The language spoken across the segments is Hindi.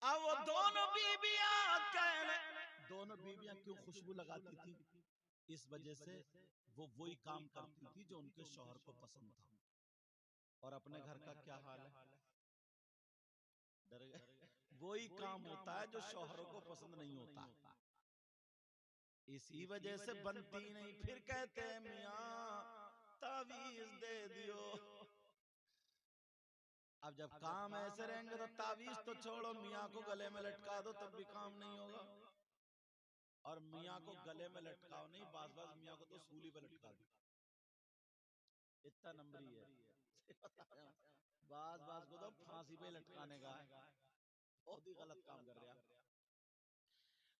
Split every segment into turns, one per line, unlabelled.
अब वो दोनों बीबियां क्यों खुशबू लगाती थी? इस वजह से वो वही काम करती थी जो उनके शौहर को पसंद था। और अपने घर का क्या हाल है? डर गए? वही काम होता है जो शौहरों को पसंद नहीं होता, इसी वजह से बनती नहीं। फिर कहते हैं मियां तावीज दे दियो। अब जब काम ऐसे रहेंगे तो तावीज तो छोड़ो, मियां को गले में लटका दो तब भी काम नहीं होगा। और मियां को गले में लटकाओ नहीं, बास मियां को तो सूली पे लटका दो, इतना नंबरी है। बास को तो फांसी पे लटकाने का है, बहुत ही गलत काम कर रहा।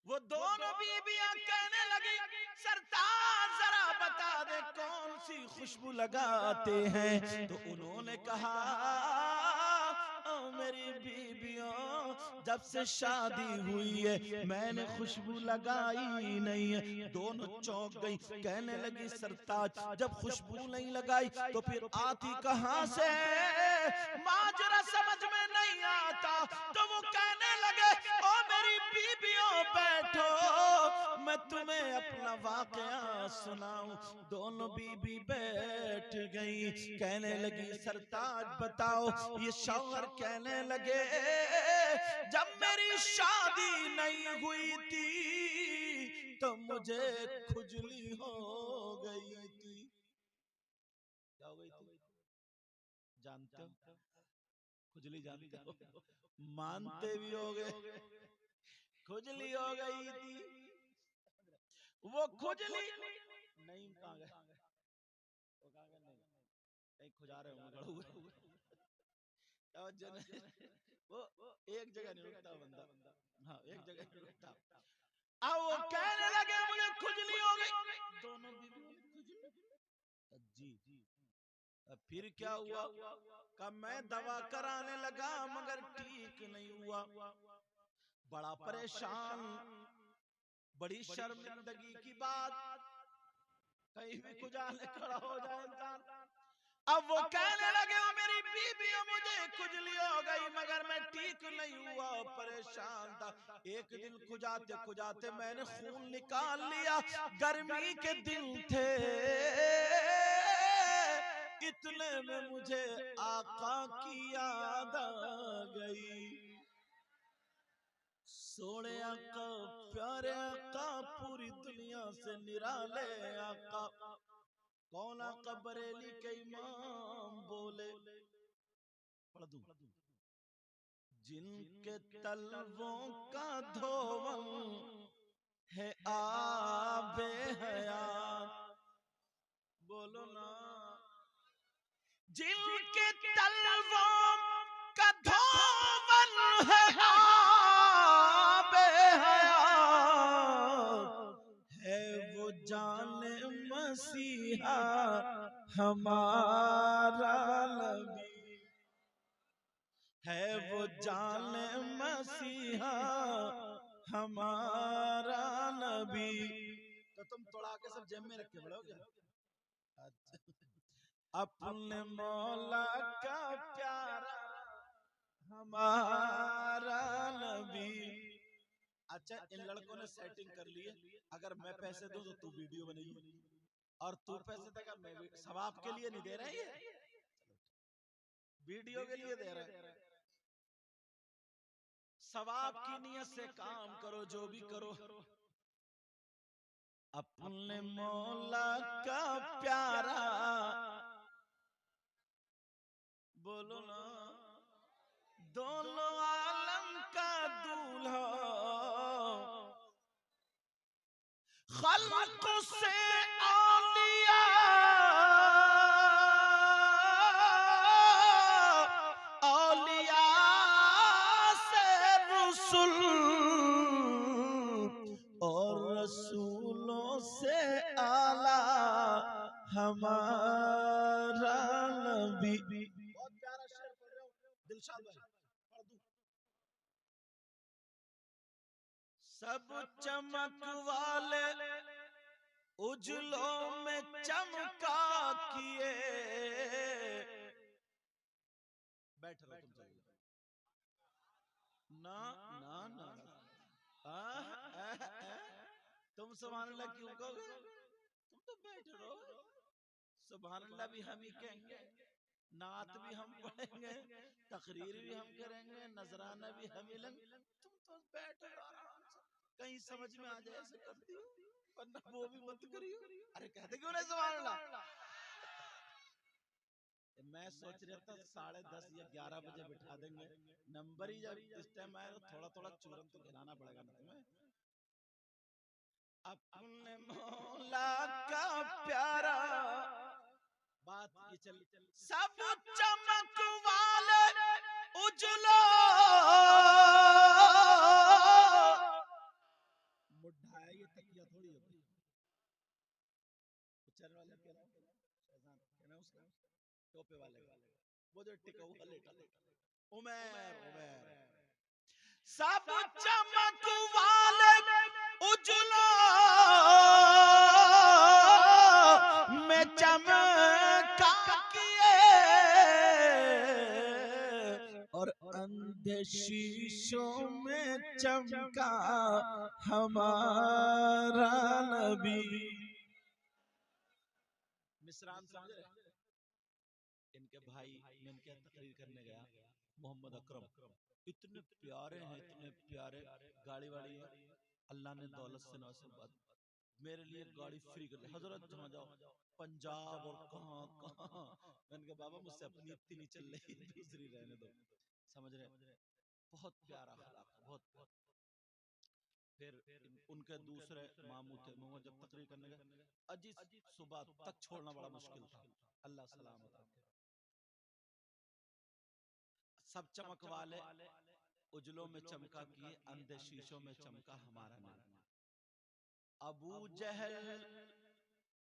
वो दोनों बीबियां कहने लगी सरताज जरा बता दे कौन सी खुशबू लगाते हैं। तो उन्होंने कहा मेरी बीबियों जब से शादी हुई है मैंने खुशबू लगाई नहीं है। दोनों चौंक गई, कहने लगी सरताज जब खुशबू नहीं लगाई तो फिर आती कहां से? माजरा समझ में नहीं आता। तो वो कहने लगे ओ मेरी बीबियों बैठो मैं तुम्हें अपना वाकया सुनाऊं। दोनों बीबी बैठ गई, कहने लगी सरताज बताओ। ये शौहर कहने लगे जब मेरी शादी नहीं हुई थी तो मुझे खुजली हो गई थी। क्या हो गई थी? जानते हो? खुजली जानते हो? मानते भी हो गए, खुजली हो गई थी। वो खुजली नहीं कहाँ गए? वो कहाँ गए? नहीं कहीं खुजा रहे होंगे। वो एक जगह नहीं रुकता बंदा, हाँ एक जगह नहीं रुकता। अब वो कहने लगे मुझे खुजली हो गई। दोनों जी फिर क्या हुआ? कब मैं दवा कराने लगा मगर ठीक नहीं हुआ। बड़ा परेशान, बड़ी शर्मिंदगी की बात, कहीं भी खुजाने खड़ा हो जाए इंसान। अब वो कहने लगे वो मेरी बीबी मुझे खुजली हो गई मगर मैं ठीक नहीं हुआ, परेशान था। एक दिन खुजाते खुजाते मैंने खून निकाल लिया, गर्मी के दिन थे, इतने में मुझे आका की याद आ गई। सोने आका प्यारे आका पूरी दुनिया से निराले आका, कौन आका? बरेली के इमाम बोले, पढ़ दूं। जिनके तलवों का धोवन है आबे हयात, बोलो ना। जिनके तलवों का धोवन है आबे हयात, है वो जाने मसीहा हमारा नबी, है वो जाने मसीहा हमारा नबी। तो तुम तोड़ा के सब जेब में रखे बढ़ोगे? अच्छा। अपने मौला का प्यारा हमारा नबी। अच्छा इन लड़कों ने सेटिंग कर ली है, अगर मैं पैसे दूं तो तू वीडियो बनेगी और तू पैसे देगा मैं भी। सवाब के लिए नहीं दे रहे हैं, ये वीडियो के लिए दे रहे हैं। सवाब की नियत से काम करो, जो भी करो। अपने मौला का प्यारा, बोलो ना। दोनों आलम का दूल्हा, खल्क से औलिया, औलिया से रसूल और रसूलों से आला हमारा नबी। बहुत प्यारा शेर पढ़ रहे हो दिलशाद भाई, पढ़ दूं। सब चमक वाले उजलों में चमका किए, बैठ रहो तुम चाहिए ना सुभान अल्लाह। तुम सुभान अल्लाह क्यों कहोगे? तुम तो बैठे रहो। सुभान अल्लाह भी हम ही कहेंगे, नात भी हम पढ़ेंगे, तकरीर भी हम करेंगे, नजराना भी हम ही लेंगे। तुम तो बैठे रहो आराम से, कहीं समझ में आ जाए ऐसे करती हो, वरना वो भी मत करियो। अरे कहते क्यों नहीं सुभान अल्लाह? मैं सोच रहा था 10:30 या 11 बजे बिठा देंगे, नंबर ही जब इस टाइम आया तो थोड़ा थोड़ा चूरन तो खिलाना पड़ेगा ना तुम्हें। अपने मौला का प्यारा बात ये चली, सब चमक वाले उजलो बुढ़ा है, ये तकिया थोड़ी है भाई, उच्चारण वाले कहना उसका टोपे वाले वो जो टिका हुआ लेटा उमर उमर। सब चमक वाले उजलो में चमका किए और अंधे शीशों में चमका हमारा नबी। मिसरान समझ रहे? इनके भाई, मैं इनके तकरीर करने गया, मोहम्मद अकरम इतने प्यारे हैं, इतने प्यारे, गाड़ी वाड़ी है, अल्लाह ने दौलत से नवाजा, मेरे लिए गाड़ी फ्री कर दी, हजरत जहाँ जाओ, पंजाब और कहाँ कहाँ। मैंने कहा बाबा मुझसे अपनी इतनी नहीं चल रही, दूसरी रहने दो। समझ रहे? बहुत प्यारा अखलाक, बहुत। फिर उनके दूसरे मामू थे, मोहम्मद जब तकरीर करने गए, अजी सुबह तक छोड़ना बड़ा मुश्किल था, अल्लाह सलामत रखे। सब चमक वाले उजलों में चमका किए, अंधे शीशों में चमका हमारा नबी। अबू जहल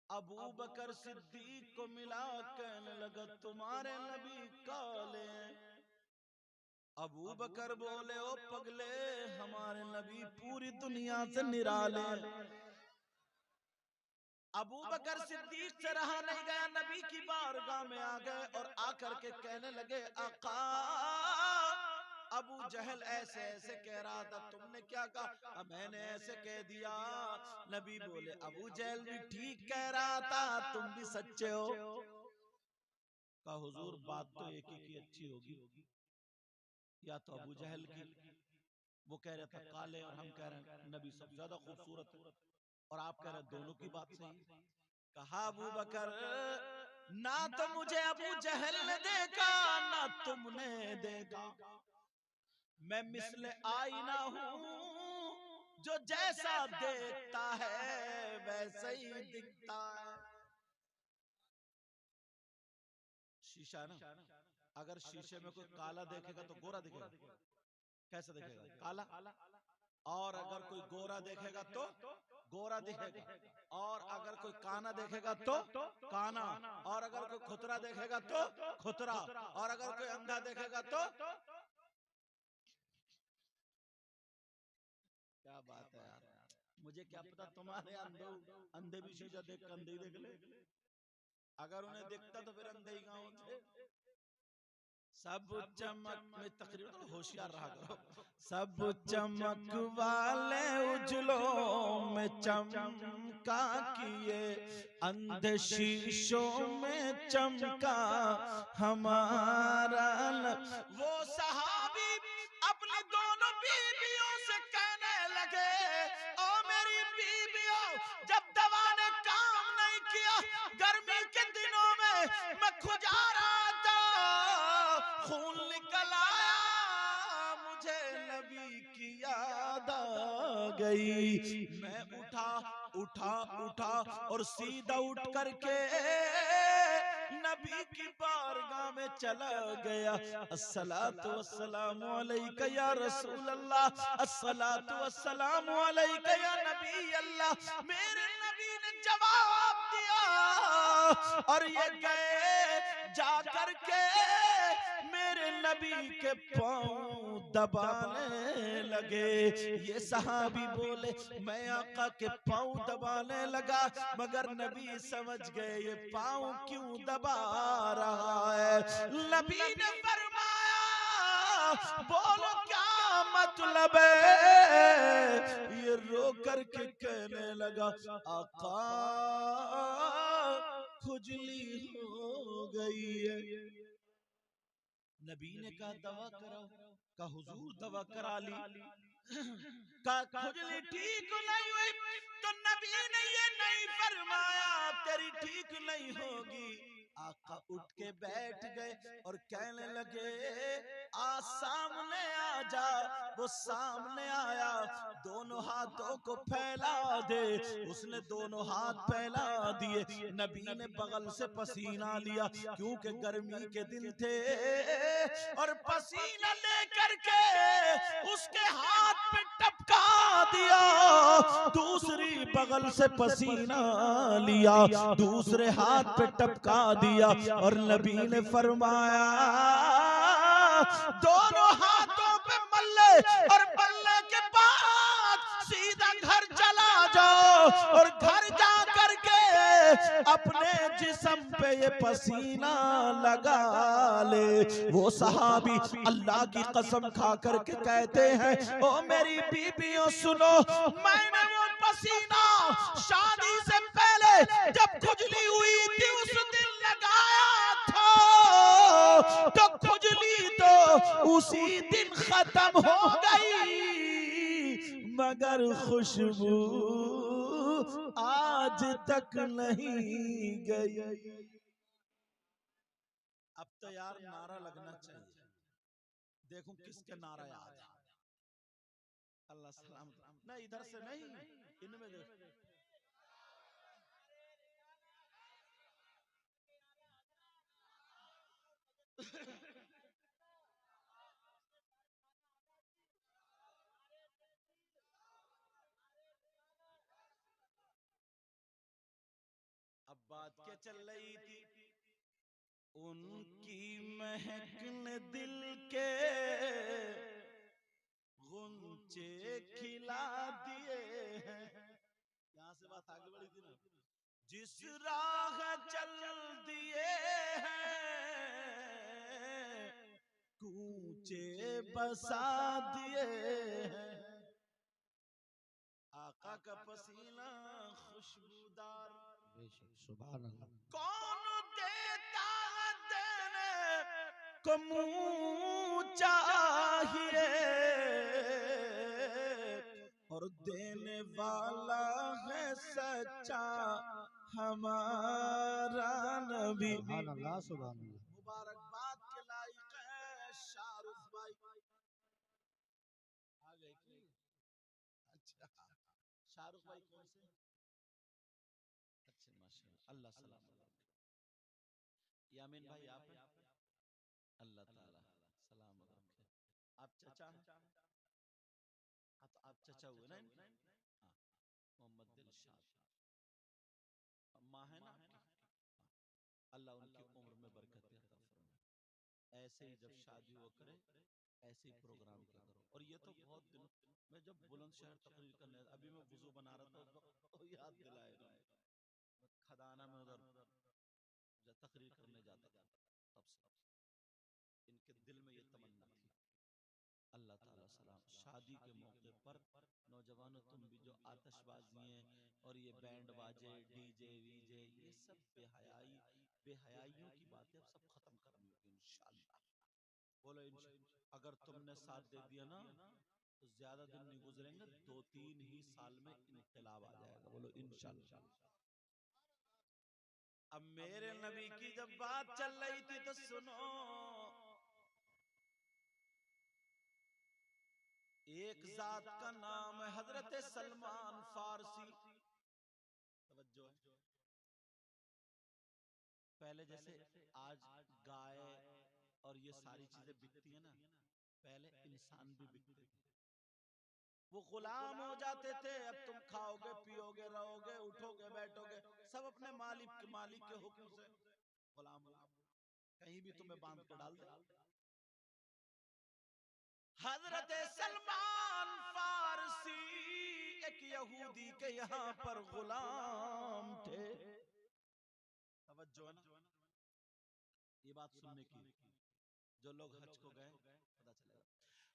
अबू बकर सिद्दीक को मिला, कहने लगा तुम्हारे नबी काले। अबू बकर बोले ओ पगले, हमारे नबी पूरी दुनिया से निराले। अबू बकर सिद्दीक से रहा नहीं गया, नबी की बारगाह में आ गए और आकर के कहने लगे आका, अबू जहल ऐसे ऐसे कह रहा था, तुमने क्या कहा? मैंने ऐसे कह दिया। नबी बोले अबू जहल भी ठीक कह रहा था, तुम भी सच्चे हो। कहा हुजूर बात तो एक ही की अच्छी होगी, या तो अबू जहल की, वो कह रहा था काले और हम कह रहे हैं नबी सबसे ज्यादा खूबसूरत है, और आप कह रहे दोनों की बात सही। कहा अबू बकर ना तो मुझे अबू जहल ने देखा ना तुमने देखा, मैं मिसले आईना हूँ जो जैसा देखता है वैसे ही दिखता है। शीशा ना, अगर शीशे में कोई काला देखेगा तो गोरा दिखेगा, कैसे दिखेगा? काला। और अगर कोई गोरा देखेगा तो गोरा दिखेगा, और अगर कोई काना देखेगा तो काना, और अगर कोई खुतरा देखेगा तो खुतरा, और अगर कोई अंधा देखेगा तो। क्या बात है यार, मुझे क्या पता तुम्हारे अंधे भी शीशा देख कर अंधे ही देख ले, अगर उन्हें देखता तो फिर अंधे ही कहाँ होते। सब चमक में तकरीर तो होशियार रहा करो। सब चमक वाले उजलों में चमका किए, अंधे शीशों में चमका हमारा। वो सहाबी अपनी दोनों बीवियों से कहने लगे, ओ मेरी बीवियों, जब दवा ने काम नहीं किया, गर्मी के दिनों में मैं खुजा रहा था, खून निकल आया, मुझे नबी की याद आ गई। मैं उठा उठा उठा और सीधा उठ करके नबी की बारगाह में चला गया। अस्सलातु वस्सलामु अलैका या रसूल अल्लाह, अस्सलातु वस्सलामु अलैका या नबी अल्लाह। मेरे नबी ने जवाब दिया और ये गए जा करके मेरे नबी के पांव दबाने लगे। ये सहाबी बोले मैं आका के पांव दबाने लगा, मगर नबी समझ गए ये पांव क्यों दबा रहा है। नबी ने फरमाया बोलो क्या मतलब है। ये रो करके कहने लगा आका खुजली हो गई है। नबी ने कहा दवा कराओ। का हुजूर दवा करा ली। का खुजली ठीक नहीं हुई तो नबी ने ये नहीं फरमाया तेरी ठीक नहीं होगी। आका उठ के बैठ गए और कहने लगे आ सामने आ जा। वो सामने आया, दोनों हाथों को फैला दे। उसने दोनों हाथ फैला दिए। नबी ने बगल से पसीना लिया क्योंकि गर्मी के दिन थे, और पसीना लेकर के उसके हाथ पे टपका दिया। दूसरी बगल से पसीना लिया, दूसरे हाथ पे टपका दिया, और नबी ने फरमाया दोनों हाथों पे मल्ले, और मल्ले के बाद सीधा घर चला जाओ, और घर जा करके अपने जिस्म पे ये पसीना लगा ले। वो सहाबी अल्लाह की कसम खा करके कहते हैं ओ मेरी बीबियों सुनो, मैंने वो पसीना शादी से पहले जब खुजली हुई थी उस दिन लगाया था, तो खुजली तो उसी दिन खत्म हो गई, मगर खुशबू आज तक नहीं गई। अब तो यार नारा लगना चाहिए। देखो किसके नारा याद है। अल्लाह सलाम। नहीं इधर से नहीं, इनमें देखो। अब बात क्या चल रही थी, उनकी महक ने दिल के गुंचे खिला दिए हैं। यहां से बात आगे बढ़ी थी ना। जिस राह चल दिए हैं कूचे बसा दिए हैं। आका का पसीना खुशबूदार, सुभान अल्लाह। कौन देता है देने को मुंह चाहिए, और देने वाला है सच्चा हमारा नबी। सुभान अल्लाह, सुभान अल्लाह। मुबारकबाद के लायक है शाहरुख भाई। आ गए कि? अच्छा, शाहरुख भाई कौन से? अच्छे माशाल्लाह, अल्लाह सलाम। यामीन भाई आप हैं? अल्लाह ताला सलामत रखे। आप चचा हैं? हाँ तो आप चचा हुए ना इनके? हाँ, मोहम्मद दिलशाद। माँ है ना आपकी? अल्लाह उनकी उम्र में बरकत अता फरमाए। ऐसे ही जब शादी हो करे ऐसे ही प्रोग्राम क्या करो। और ये तो बहुत दिनों मैं जब बुलंदशहर तकरीर करने, अभी मैं वुजू बना रहा था उस वक्त तो याद दिलाए खदाना में उधर जब तकरीर करने जाता था तब से इनके दिल में ये तमन्ना थी। अल्लाह ताला सलाम। शादी के मौके पर नौजवानों तुम भी जो आतिशबाजी हैं और ये बैंड बाजे डीजे वीजे ये सब बेहयाइयों की बातें अब सब खत्म करनी होगी इंशाअल्लाह। बोलो अगर तुमने साथ दे दिया ना तो ज्यादा दिन नहीं गुजरेंगे, 2-3 ही साल में इनकलाब आ जाएगा। बोलो इंशाअल्लाह। अब मेरे नबी की जब बात चल रही थी तो सुनो, एक जात का नाम है हजरत सलमान फारसी। तवज्जो है। पहले जैसे आज गाय और ये सारी चीजें बिकती है ना, पहले इंसान भी बिकते थे। वो गुलाम हो जाते थे। अब तुम खाओगे पियोगे रहोगे उठोगे बैठोगे सब अपने मालिक के हुक्म से गुलाम हो, कहीं भी तुम्हें बांध के डाल दे। हजरत सलमान फारसी एक यहूदी के यहाँ पर गुलाम थे। तवज्जो है ना, ये बात सुनने की। जो लोग हज को गए पता चलेगा।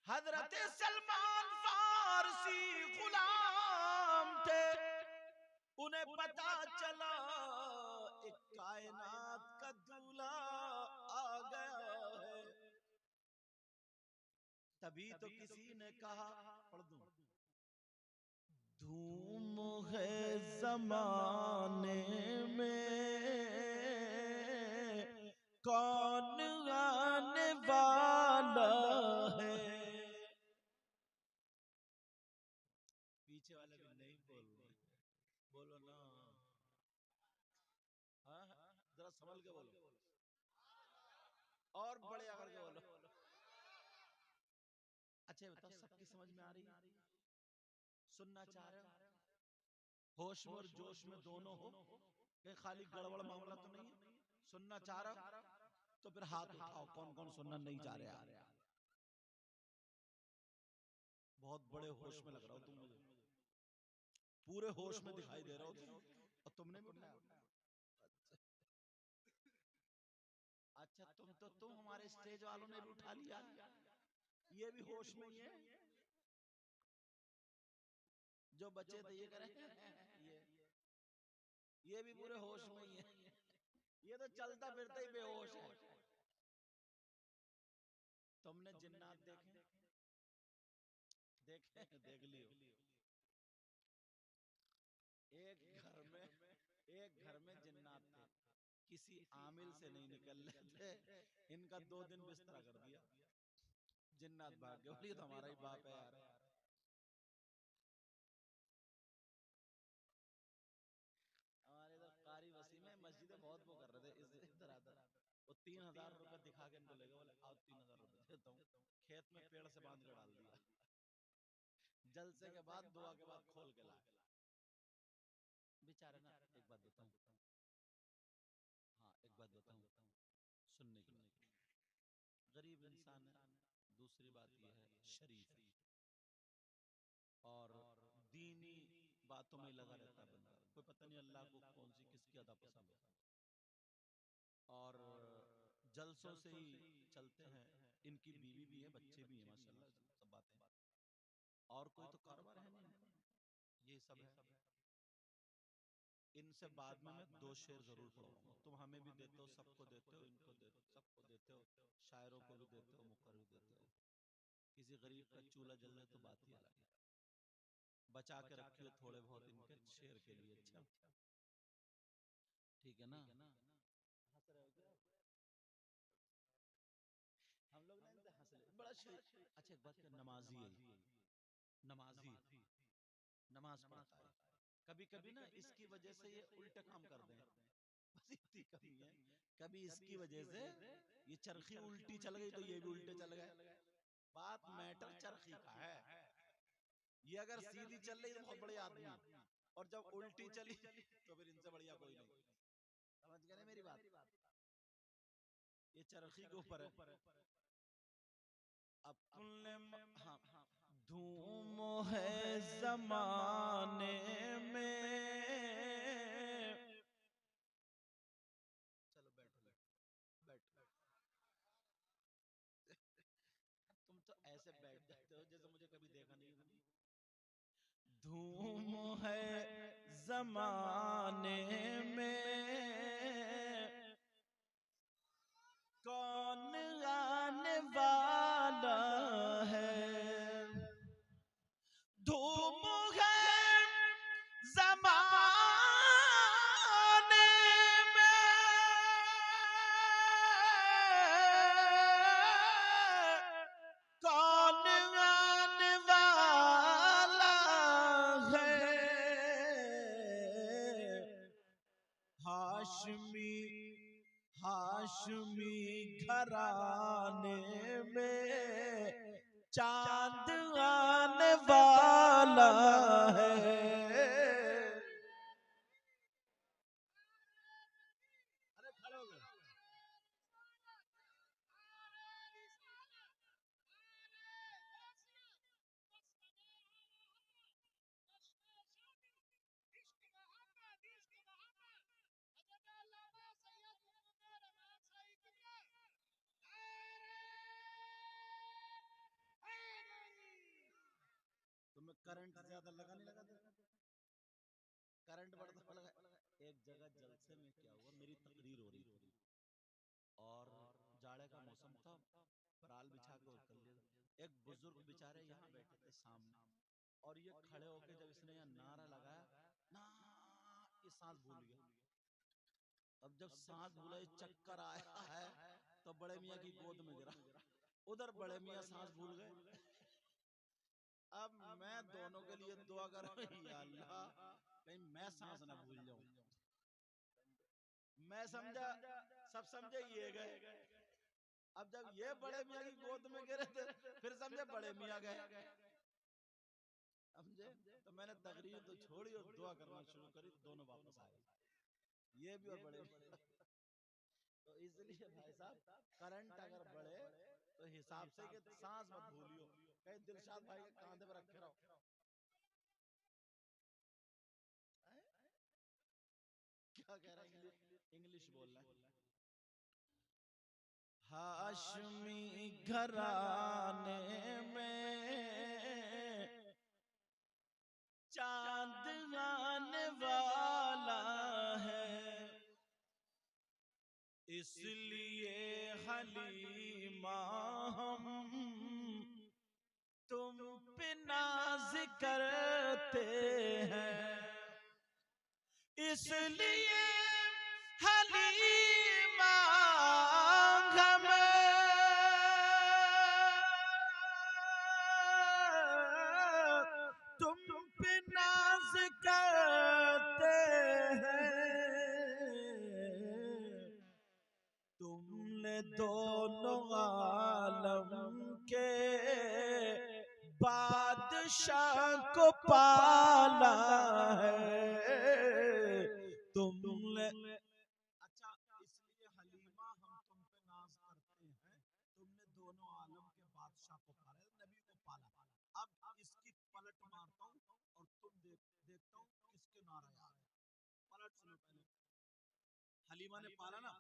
हजरत सलमान फारसी गुलाम थे, उन्हें पता चला एक कायनात का दूल्हा आ गया है। तभी तो किसी ने कहा, पढ़ दूं, धूम है जमाने में कौन आने वाला है। पीछे वाले भी नहीं बोल रहे, बोलो ना, हाँ जरा संभल के बोलो और बड़े आकर के बोलो। अच्छा बताओ, सबकी समझ में आ रही? सुनना चाह रहे हो? होश में और जोश में दोनों हो, कहीं खाली गड़बड़ मामला तो नहीं है? सुनना चाह रहे हो तो फिर हाथ उठाओ, कौन कौन सुनना नहीं चाह रहे? बहुत बड़े होश में लग रहा हो तुम मुझे, पूरे होश में दिखाई दे रहा हो तुम, और तुमने भी उठाया। अच्छा तुम हमारे स्टेज वालों ने भी उठा लिया, ये भी होश में ही है। जो बच्चे थे ये करें ये भी पूरे होश में ही है। ये तो चलता फिरता ही बेहोश है। तुमने जिन्नात देखे? देखे? देख लियो। एक घर में जिन्नात थे, किसी आमिल से नहीं निकल रहे थे, इनका 2 दिन बिस्तरा कर दिया, जिन्नात भाग गए। बोलिए तो हमारा ही बाप है यार। हमारे इधर कारी वसी में मस्जिदें बहुत वो कर रहे थे, इधर आधर वो 3000 रुपए दिखा के इनको ले गए, बोले आओ 3000 रुपए देता हूँ, खेत में पेड़ से बांध के डाल दिया। जलसे के बाद दुआ के बाद खोल के लाए बेचारे ना। एक बात बताऊं, हाँ एक बात बताऊं सुनने की, गरीब इंसान है, दूसरी बात यह है शरीफ है, और दीनी बातों में लगा रहता है बंदा, कोई पता नहीं अल्लाह को कौन सी किसकी अदा पसंद है, और जलसों से ही चलते हैं। इनकी बीवी भी है, बच्चे भी हैं माशाल्लाह, सब बातें, और कोई तो कारोबार है नहीं, ये सब है। इनसे बाद में मैं 2 शेर जरूर पढ़ाऊंगा। तुम हमें भी देते हो, सबको देते हो, इनको देते हो, सबको देते हो, शायरों को भी देते हो, मुकर भी देते हो। किसी गरीब का चूल्हा जल जाए तो बात ही अलग है। बचा के रखियो थोड़े बहुत इनके शेर के लिए, अच्छा ठीक है ना? हंस रहे हो क्या? हम लोग ना इनसे हंस ले, बड़ा शेर। अच्छा एक बात क्या, नमाजी है, नमाजी नमाज पढ़ता है, कभी कभी ना इसकी वजह से ये उल्टे काम कर दें, बस इतनी कमी है। कभी इसकी वजह से ये चरखी उल्टी चल गई तो ये भी उल्टे चल गए। बात मैटर चरखी का है। ये अगर सीधी चल रही तो बहुत बड़े आदमी, और जब उल्टी चली तो फिर इनसे बढ़िया कोई नहीं। समझ गए ना मेरी बात? ये चरखी के ऊपर है। अब हाँ, धूम है जमाने में, चलो बैठो बैठो, तुम तो ऐसे बैठ जाते हो जैसे मुझे कभी देखा नहीं है। धूम है जमाने में कौन आने वाला है, धूम है जमाने में कौन आने वाला है, हाशमी हाशमी घराने में चांद आने वाला है। अरे खड़े हो गए। करंट ज्यादा लगा नहीं लगा, करंट बढ़ता लगा। एक जगह जलसे में क्या हुआ, मेरी तकरीर हो रही थी और जाड़े का मौसम था, पराल बिछा के और कर लिया। एक बुजुर्ग बेचारे यहाँ बैठे थे सामने, और ये खड़े होके जब इसने यहाँ नारा लगाया ना, ये सांस भूल गया। अब जब सांस भूला, चक्कर आया है, तो बड़े मियाँ की गोद में गिरा। उधर बड़े मियाँ सांस भूल गए। अब मैं दोनों के लिए दुआ कर रहा हूं, या अल्लाह कहीं मैं सांस ना भूल जाऊं। मैं समझा, सब समझे ये गए। अब जब ये बड़े मियाँ की गोद में गिरे थे, फिर समझे बड़े मियाँ गए, समझे। तो मैंने तकरीर तो छोड़ी और दुआ करना शुरू करी, दोनों वापस आए, ये भी और बड़े मियाँ। तो इसलिए भाई साहब, करंट अगर बढ़े तो हिसाब से कि सांस मत भूलियो। कहीं दिलशाद भाई के कांधे पर रखे रहो। क्या कह रहा है, इंग्लिश बोल रहा है। हाशमी घराने में चांद आने वाला है, इसलिए हलीमा हम तुम पे नाज करते हैं, इसलिए हलीमा हम तुम पे नाज करते हैं, तुमने दोनों आलम के बादशाह को पाला है, तुमने। अच्छा, इसलिए हलीमा हम तुम पे नाज करते हैं, तुमने दोनों आलम के बादशाह को पाला, नबी को पाला। अब इसकी पलट मारता हूँ और तुम देखता हूँ किसके नारा याद है। पलट सुनो पहले। हलीमा ने पाला ना,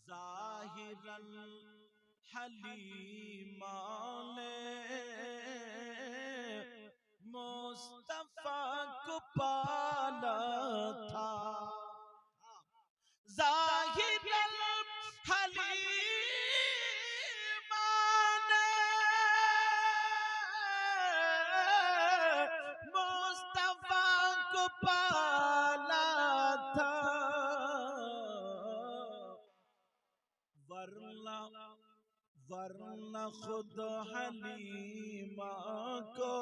जाहिरन हलीमा ने मुस्तफा को पाला था, जाहिरन हलीमा ने मुस्तफा को पाला था, वरना खुद हलीमा को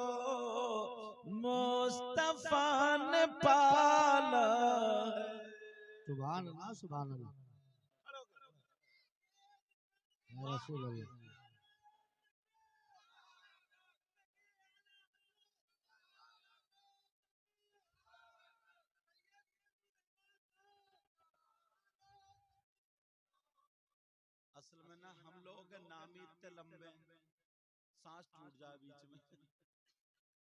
मुस्तफा ने पाला।
सुभान अल्लाह, सुभान अल्लाह, रसूल अल्लाह।
असल में ना हम लोगों के नाम ही इतने लंबे, सांस टूट जाए बीच में,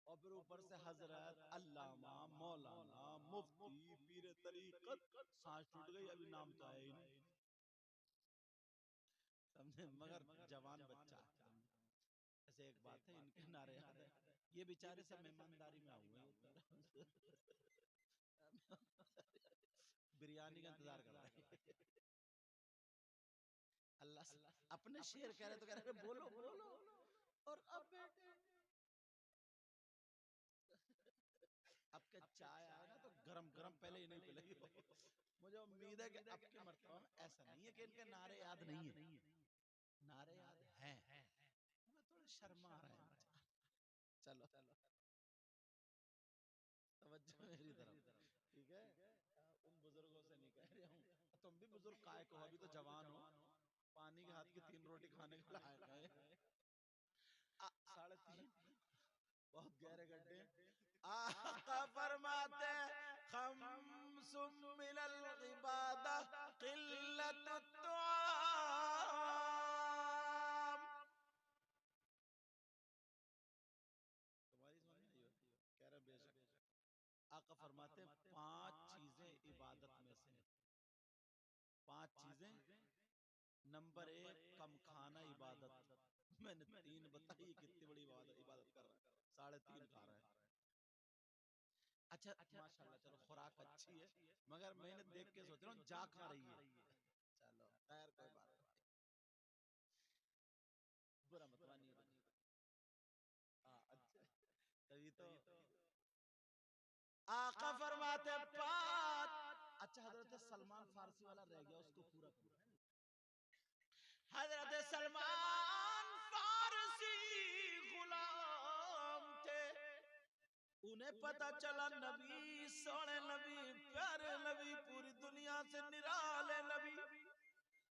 और फिर ऊपर से हजरत, अल्लामा, मौलाना, मुफ्ती, पीर तरीकत, सांस टूट गई, अभी नाम तो आया ही नहीं, समझे। मगर जवान बच्चा, ऐसे एक बात है, इनके नारे याद है, ये बेचारे से मेहमानदारी में हुए बिरयानी का इंतजार कर रहा है। अल्लाह से अपने शेर कह रहे तो कह रहे बोलो बोलो, और अब बेटे अब के चाय आए ना तो गरम गरम पहले ही नहीं पिलाई हो। मुझे उम्मीद है कि अब के मर्तबा में ऐसा नहीं है कि इनके नारे याद नहीं है, नारे याद हैं, मैं थोड़े शर्मा रहे हैं। चलो तवज्जो मेरी तरफ, ठीक है। उन बुजुर्गों से नहीं कह रहा हूँ, तुम भी बुजुर्ग काय को, अभी तो जवान हो, पानी के हाथ की 3 रोटी खाने के लायक है। 3.5 बहुत गहरे गड्ढे। आका फरमाते खम्सुम मिनल इबादा किल्लतुत तुआम। तुम्हारी समझ में आई हो? कह रहे बेशक। आका फरमाते 5 चीजें इबादत में से, 5 चीजें। नंबर 1 कम खाना इबादत। मैंने 3 बताई, कितनी बड़ी इबादत कर रहा है, 3.5 खा रहा है। अच्छा माशाल्लाह, चलो खुराक अच्छी है, मगर मैंने देख के सोच रहा हूँ जा कहाँ रही है। चलो खैर कोई बात नहीं, बुरा मत मानिए। हाँ अच्छा, तभी तो आका फरमाते पाँच। अच्छा हजरत सलमान फारसी वाला रह गया, उसको पूरा पूरा। हजरत सलमान फारसी गुलाम थे, उन्हें पता चला नबी, सोने नबी, प्यारे नबी, पूरी दुनिया से निराले नबी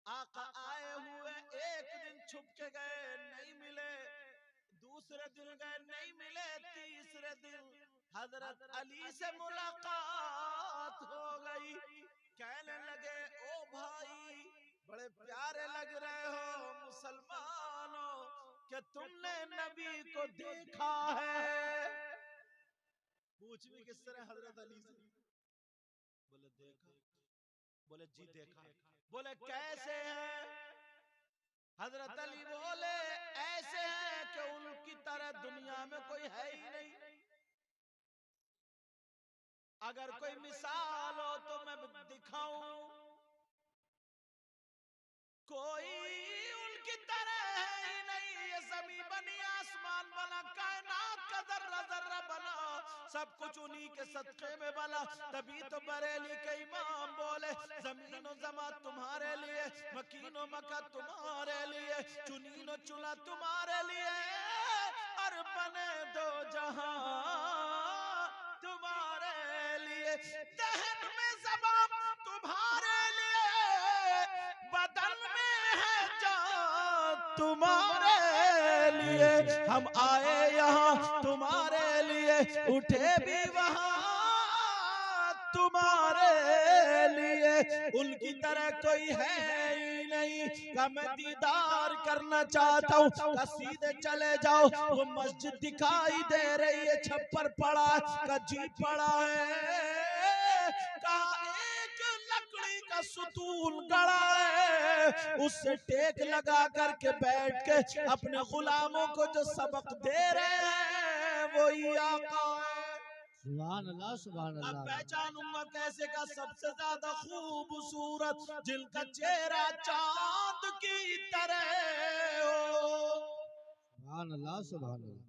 आका आए हुए। एक दिन छुप के गए, नहीं मिले, दूसरे दिन गए, नहीं मिले, तीसरे दिन हजरत अली से मुलाकात हो गई। कहने लगे ओ भाई, बड़े प्यारे लग रहे हो मुसलमानों, कि तुमने नबी को देखा है? पूछ भी किस तरह हजरत अली से? बोले देखा। बोले जी देखा। बोले कैसे है? हजरत अली बोले ऐसे हैं कि उनकी तरह दुनिया में कोई है ही नहीं। अगर कोई मिसाल हो तो मैं दिखाऊं, कोई उनकी तरह है ही नहीं। ये ज़मीन बनी, आसमान बना, कायनात का जर्रा जर्रा बना, सब कुछ उन्हीं के सदक़े में बना। तभी तो बरेली के इमाम बोले ज़मीन और ज़मा तुम्हारे लिए, मकीन और मक्का तुम्हारे लिए, चुनीन और चुना तुम्हारे लिए, और बने दो जहां तुम्हारे लिए। दहन में ज़बान तुम्हारे लिए, बदन में है जान तुम्हारे लिए। हम आए यहाँ तुम्हारे लिए, उठे भी वहाँ तुम्हारे लिए। उनकी तरह कोई है ही नहीं। का मैं दीदार करना चाहता हूँ, का सीधे चले जाओ, वो मस्जिद दिखाई दे रही है, छप्पर पड़ा, का जी पड़ा है, कहा एक लकड़ी का सुतून गड़ा है, उससे टेक लगा करके बैठ के अपने गुलामों को जो सबक दे रहे हैं वही आका है।
सुभान अल्लाह, सुभान
अब
अल्लाह।
पहचानूंगा कैसे? का सबसे ज्यादा खूबसूरत, जिनका चेहरा चांद की तरह हो।
सुभान अल्लाह, सुभान अल्लाह।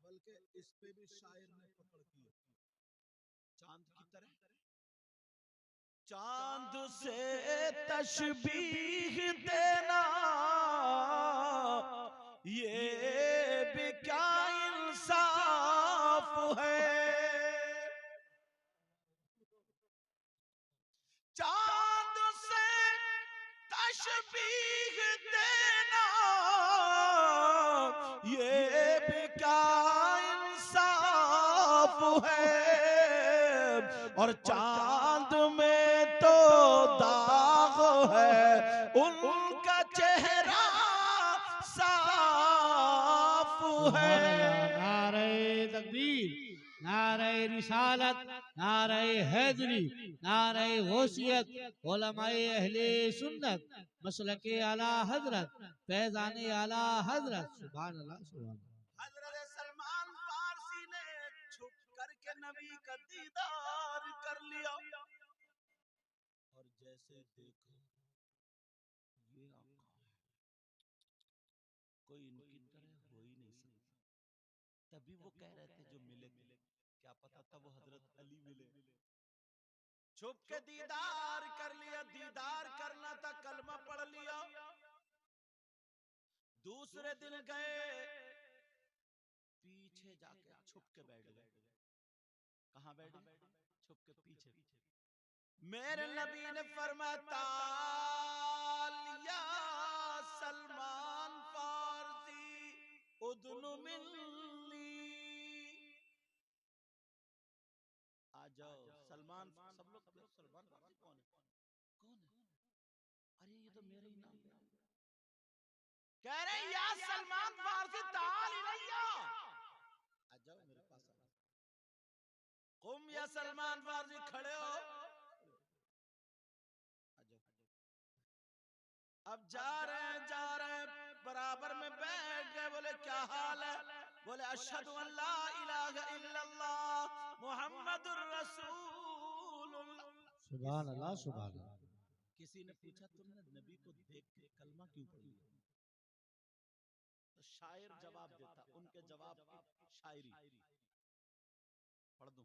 बल्कि इस पे भी शायर ने पकड़ की, चांद की तरह। चांद से तशबीह देना ये भी क्या इंसाफ है? चांद से तशबीह देना ये भी क्या इंसाफ है? और चांद में तो दाग है, उनका चेहरा साफ है।
नारे तकबीर, नारे रिसालत, नारे हैदरी, नारे गौसियत, उलमाए अहले सुन्नत, मसलके आला हजरत, फैज़ाने आला हजरत। सुभान अल्लाह, सुभान अल्लाह।
हजरत सलमान फारसी ने छुप करके नबी का दीदार कर लिया, और जैसे देखो ये आका है, कोई इनकी तरह हो ही नहीं सकता। तभी वो कह रहे थे जो मिले थे, क्या पता था वो हजरत अली मिले। छुप के दीदार कर लिया, दीदार करना था, कलमा पढ़ लिया। दूसरे दिन गए, पीछे जाके छुप के बैठ गए। कहां बैठ गए? छुप के पीछे। मेरे नबी ने फरमाया या सलमान फारसी उदनु मिन्नी, आ जाओ सलमान। सब लोग सलमान फारसी कौन है? कौन है? अरे ये तो मेरे ही नाम है। कह रहे या सलमान फारसी ताल इलैया, आ जाओ मेरे पास। कुम या सलमान फारसी, खड़े हो, आ जाओ। अब जा रहे हैं, बराबर में बैठ गए। बोले क्या हाल है? बोले अशहदु अन ला इलाहा इल्लल्लाह मुहम्मद
सुभान अल्लाह, सुभान अल्लाह।
किसी ने पूछा तुमने नबी को देख के कलमा क्यों पढ़ लिया? तो शायर जवाब देता, उनके जवाब की शायरी पढ़ दूं।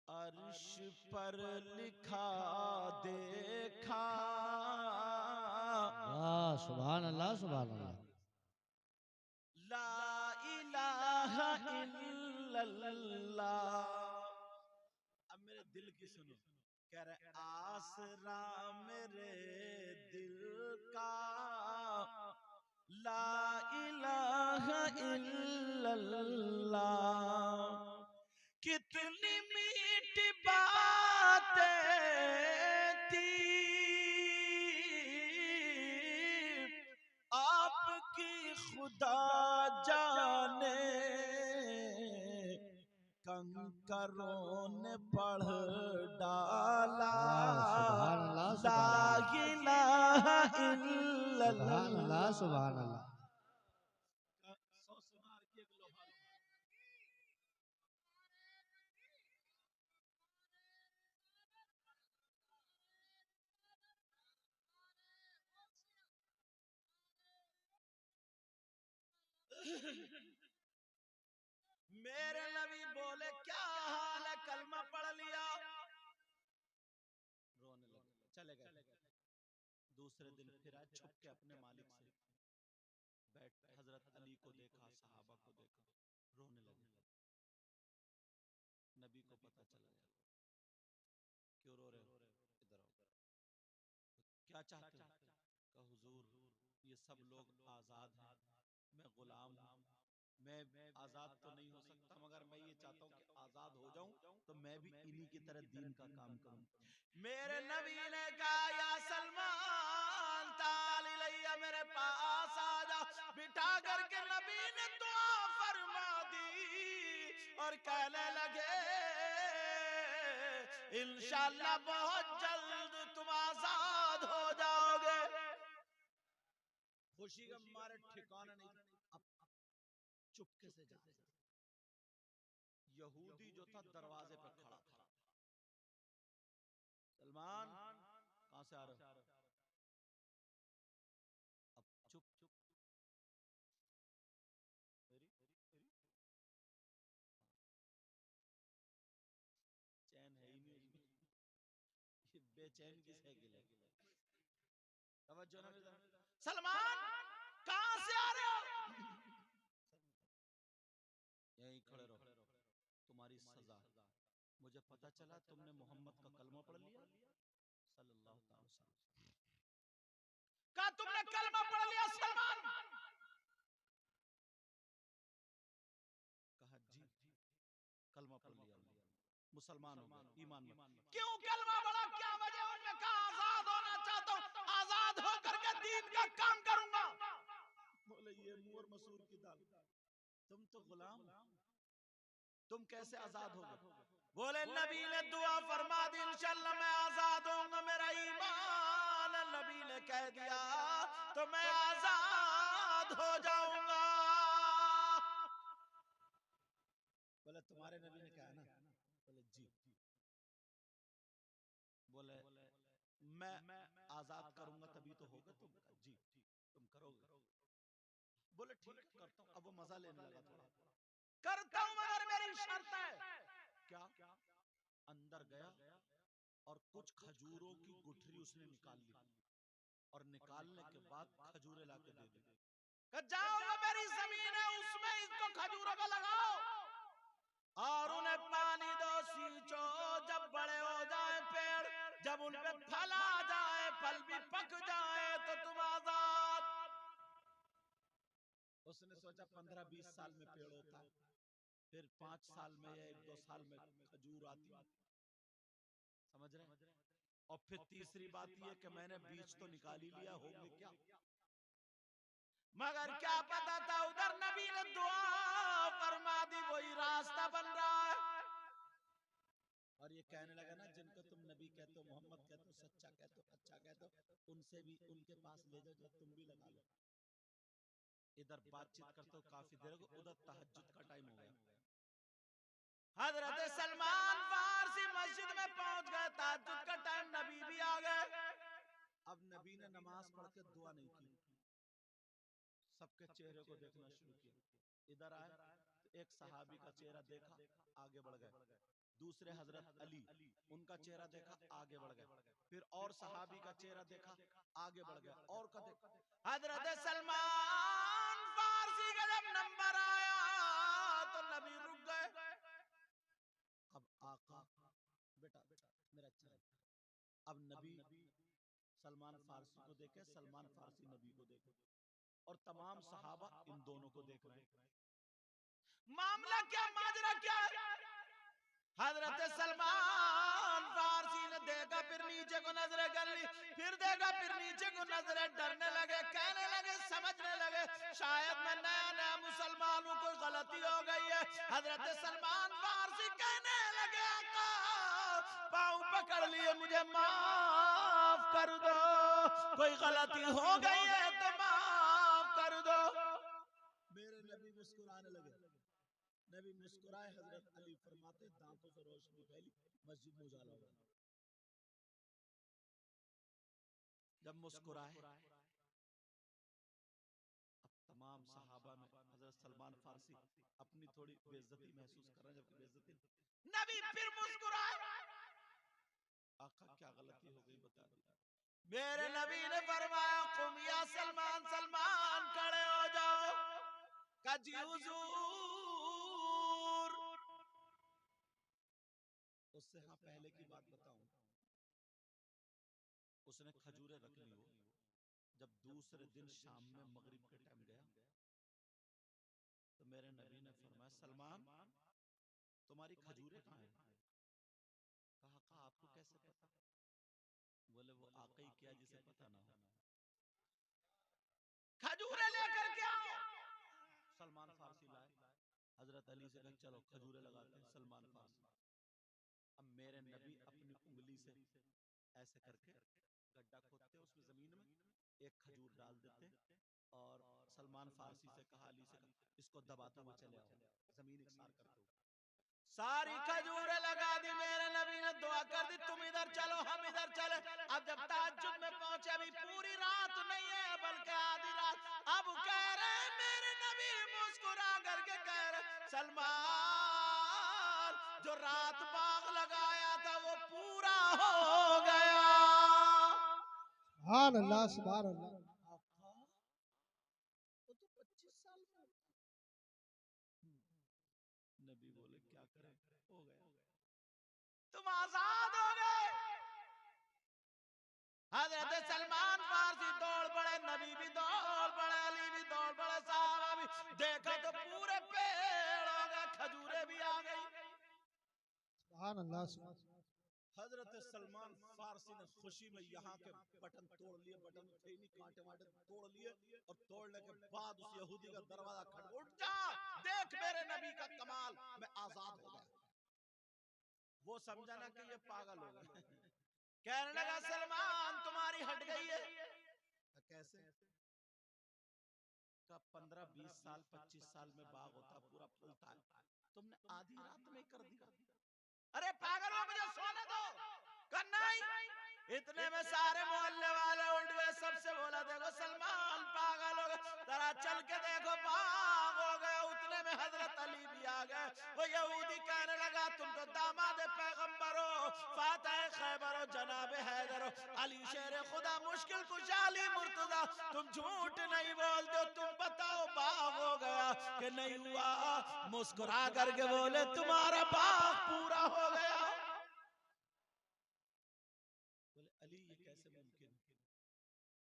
अर्श पर लिखा देखा,
वाह, सुभान अल्लाह, सुभान अल्लाह।
ला इलाहा इल्लल्लाह। अब मेरे दिल की सुनो, कह रहे आसरा मेरे दिल का, ला इलाहा इल्लल्लाह। कितनी मीठी बातें थी आपकी, खुदा जाने कंकरों ने पढ़ डाला,
सुभान अल्लाह,
ला
सुभान अल्लाह।
इलाहा
सुभान अल्लाह,
इल्लल्लाह।
सुभान अल्लाह।
मेरे नबी बोले क्या हाल है, कलमा पढ़ लिया? रोने लगे, चले गए। दूसरे दिन फिर आए, छुप के अपने मालिक से बैठ, हजरत अली को देखा, सहाबा को देखा, रोने लगे। नबी को पता चला गया, क्यों रो रहे हो, इधर आओ, क्या चाहते हो? कहा हुजूर ये सब लोग आजाद हैं, मैं गुलाम हूं, मैं आजाद तो नहीं हो सकता, मगर मैं ये चाहता हूँ कि आजाद हो जाऊं तो मैं भी इन्हीं की तरह दीन का काम करूं। मेरे नबी ने कहा या सलमान ताल इलैया, मेरे पास आ जा। बिठा करके नबी ने दुआ फरमा दी और कहने लगे इंशाअल्लाह बहुत जल्द तुम आजाद हो जाओगे। खुशी का मारे ठिकाना नहीं। अब चुपके से जा, यहूदी जो था दरवाजे पर खड़ा था, सलमान कहां से आ रहे हो? अब चुप चुप, चैन है ही नहीं उसमें, ये बेचैन किसे गिले? तवज्जो ना मेरी तरफ। सलमान कहां से आ रहे हो? यहीं खड़े रहो, तुम्हारी सजा। मुझे पता चला तुमने मोहम्मद का कलमा पढ़ लिया सल्लल्लाहु अलैहि वसल्लम। कहा तुमने कलमा पढ़ लिया सलमान? कहा जी कलमा पढ़ लिया, मुसलमान हो गए, ईमान में। क्यों कलमा पढ़ा, क्या वजह? उन्होंने कहा आजाद होना चाहता हूं, आजाद होकर के दीन का काम करूंगा। बोले ये मोर मसूर की दाल, तुम तो गुलाम, तुम कैसे आजाद होगे? बोले नबी ने दुआ फरमा दी, इंशाअल्लाह मैं आजाद होऊंगा, मेरा ईमान नबी ने कह दिया तो मैं आजाद हो जाऊंगा। बोले तुम्हारे नबी ने कहा ना? बोले जी। बोले मैं आजाद करूंगा तभी तो होगा तुम? जी तुम करोगे? बोले ठीक है करता हूं। अब वो मजा लेने लगा, थोड़ा करता हूं मगर मेरी शर्त है। क्या? अंदर गया और कुछ खजूरों की गुठरी उसने निकाल ली और निकालने के बाद खजूरें लाके दे दी। जाओ मेरी जमीन है उसमें इसको खजूरों को लगाओ और उन्हें पानी दो, सींचो, जब बड़े हो जाए पेड़, जब उन पे फल आ जाए, फल भी पक जाए तो तुम आजाद। उसने सोचा 15-20 साल में पेड़ होता है, फिर 5 साल में या 1-2 साल में खजूर आती, समझ रहे? और फिर तीसरी बात यह कि मैंने बीज तो निकाल ही लिया, होंगे क्या? मगर क्या पता था उधर नबी ने दुआ फरमा दी, वही रास्ता बन रहा है। और ये कहने लगा ना जिनको तुम नबी कहते हो, मोहम्मद कहते हो, सच्चा कहते हो, अच्छा कहते हो, उनसे भी उनके पास ले जाओ, जो तुम भी लगा लो। इधर बातचीत करते हो काफी देर हो, उधर तहज्जुद का टाइम हो गया। हजरत सलमान फारसी मस्जिद में पहुंच गए, तहज्जुद का टाइम, नबी भी आ गए। अब नबी ने नमाज पढ़ के दुआ नहीं की, सबके चेहरे को देखना शुरू किया। इधर आए तो एक सहाबी का चेहरा देखा, आगे बढ़ गए। दूसरे हजरत अली, उनका चेहरा देखा, आगे बढ़ गए। फिर और सहाबी का चेहरा देखा, आगे बढ़ गया। और का देखा, हजरत सलमान फारसी का जब नंबर आया तो नबी रुक गए। अब आका बेटा मेरा चेहरा, अब नबी सलमान फारसी को देखे, सलमान फारसी नबी को देखे, और तमाम सहाबा इन दोनों को देख रहे हैं। मामला क्या, माजरा क्या है? हजरत सलमान फारसी ने देखा, फिर नीचे को नजरें कर ली, फिर देखा, फिर नीचे को नजरें, डरने लगे, कहने लगे, समझने लगे शायद मैं नया नया मुसलमान हूं, कोई गलती हो गई है। हजरत सलमान फारसी कहने लगे, आका पाँव पकड़ लिए, मुझे माफ कर दो, कोई गलती हो गई है तो माफ कर दो। मेरे नबी मुस्कुराने लगे। नबी मुस्कुराए, हजरत अली फरमाते दांतों से रोशनी फैली, मस्जिद में उजाला हो गया। जब मुस्कुराए, अब तमाम सहाबा में हजरत सलमान फारसी अपनी थोड़ी बेइज्जती महसूस कर रहे हैं, जबकि बेइज्जती नबी फिर मुस्कुराए, आका क्या गलती हो गई बता दी। मेरे नबी ने फरमाया, कुम या सलमान, सलमान खड़े हो जाओ। काजी हुजूर, उससे हाँ पहले की बात बताऊं, उसने खजूरें रख ली हो। जब दूसरे दिन शाम में मगरिब के टाइम गया तो मेरे नबी ने फरमाया, सलमान तुम्हारी खजूरें कहाँ हैं? कहा आपको कैसे पता? बोले वो आका ही क्या जिसे पता ना हो। खजूरें लेकर के आओ। सलमान फारसी लाए, हजरत अली से कहा चलो खजूरें लगाते हैं। सलमान फारसी, अब मेरे नबी अपनी उंगली से ऐसे करके गड्ढा खोदते, उसमें जमीन में एक खजूर डाल देते, और सलमान फारसी से कहा, अली से कहा, इसको दबाते हुए चले आओ, जमीन इकसार करते हुए। सारी खजूरें लगा दी। मेरे नबी ने दुआ कर दी, तुम इधर चलो, हम इधर चले। अब जब तहज्जुद में पहुंचे, अभी पूरी रात नहीं है बल्कि आधी रात। अब कह रहे मेरे नबी मुस्कुरा करके कह रहे, सलमान जो रात बाग लगाया था वो पूरा हो गया।
सुभान अल्लाह, सुभान अल्लाह।
वो तो 25 साल में। नबी बोले क्या करें, हो गया, तुम आजाद हो गए। हजरत सलमान फारसी दौड़ पड़े, नबी भी दौड़ पड़े, अली भी दौड़ पड़े, साहबा भी। देखा तो पूरे पेड़ हो गए, खजूरें भी आ गई।
सुभान अल्लाह, सुभान अल्लाह।
हजरत सलमान फारसी ने खुशी में यहाँ के बटन तोड़ लिए, बटन थे नहीं, कांटे वाटे तोड़ लिए, और तोड़ने के बाद उस यहूदी का दरवाजा खटखटा, उठ जा, देख मेरे नबी का कमाल, मैं आजाद हो गया। वो समझा ना कि ये पागल हो गए। कहने लगा, सलमान तुम्हारी हट गई है। कैसे? का 15-20 साल 25 साल में बाग होता, पूरा फूलता है, तुमने आधी रात में कर दिया। अरे पागल हो, मुझे सोने दो। नहीं, इतने में सारे मोहल्ले वाले उठ गए, सबसे बोला, देखो सलमान पागल हो गए, जरा चल के देखो बाग हो गए। उतने में हजरत अली भी आ गए। वो यहूदी कहने लगा, तुम तो दामाद पैगंबर हो, फातिह खैबर हो, जनाब हैदर हो, अली शेर खुदा, मुश्किल कुशा अली मुर्तजा, तुम झूठ नहीं बोलते हो, तुम बताओ बाग हो गया कि नहीं हुआ? मुस्कुरा करके बोले, तुम्हारा बाग पूरा हो गया। बोले अली ये कैसे मुमकिन है?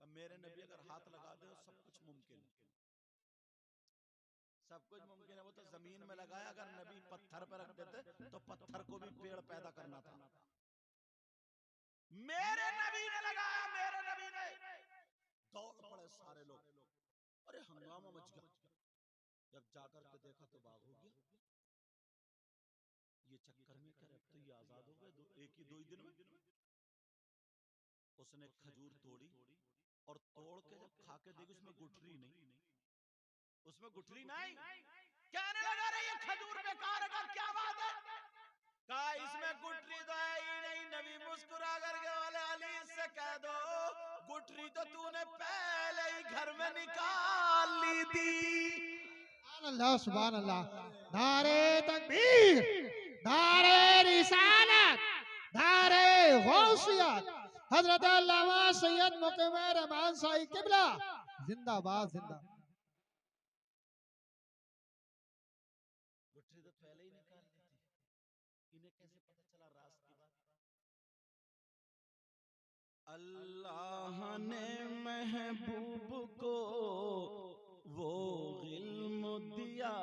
अब मेरे नबी अगर हाथ लगा दे सब कुछ मुमकिन है, सब कुछ मुमकिन है। वो तो जमीन में लगाया, अगर नबी पत्थर पर रख देते तो पत्थर को भी पेड़ पैदा करना था। मेरे नबी ने लगाया, मेरे नबी ने। दौड़ पड़े सारे लोग, अरे हंगामा मच गया। जब जाकर के देखा तो बाग हो गया। ये चक्कर में कर, अब तो ये आजाद हो गए, एक ही 2 ही दिन में। उसने खजूर तोड़ी, और तोड़ के जब खा के देखी, उसमें गुठली नहीं, उसमें गुठली नहीं। कहने लगा रे ये खजूर बेकार है, क्या बात है? कहा इसमें गुठली तो है ही नहीं। नबी मुस्कुरा करके बोले अली से कह दो गुठली तो तूने पहले ही घर में निकाल ली थी।
अल्लाह सुभान अल्लाह। नारे तकबीर, नारे रिसालत, नारे गौसियत, हजरत अल्लामा सैयद मुकीम रहमान साई किबला जिंदाबाद जिंदाबाद।
गुठली तो पहले ही निकाल ली थी, इन्हें कैसे पता चला राज की बात? अल्लाह ने महबूब को वो इल्म दिया